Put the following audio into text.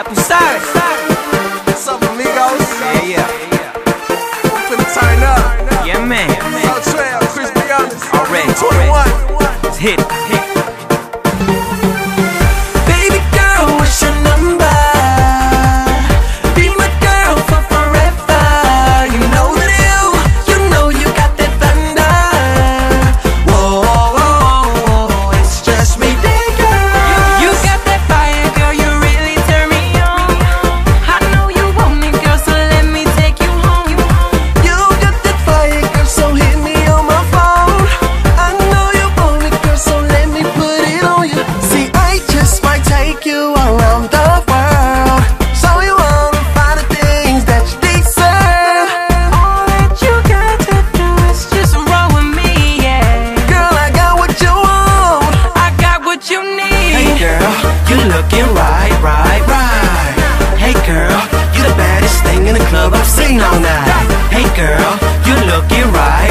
Ya tú sabes. What's up, amigos? Yeah. We finna turn up. Yeah, man. So Trail, Chris Beyonders. Already. 21. Let's hit it. Baby girl, what's your number? Be my girl for forever. You know the deal, you got that thunder. Whoa, it's just me, girl. You got that fire, girl, you really turn me on. I know you want me, girl, so let me take you home. You got that fire, girl, so hit me on my phone. I know you want it, girl, so let me put it on you. See, I just might take you around the world. So you wanna find the things that you deserve. All that you got to do is just roll with me, yeah. Girl, I got what you want. I got what you need. Hey girl, you looking right. Hey girl, you the baddest thing in the club I've seen all night. Hey girl, you looking right.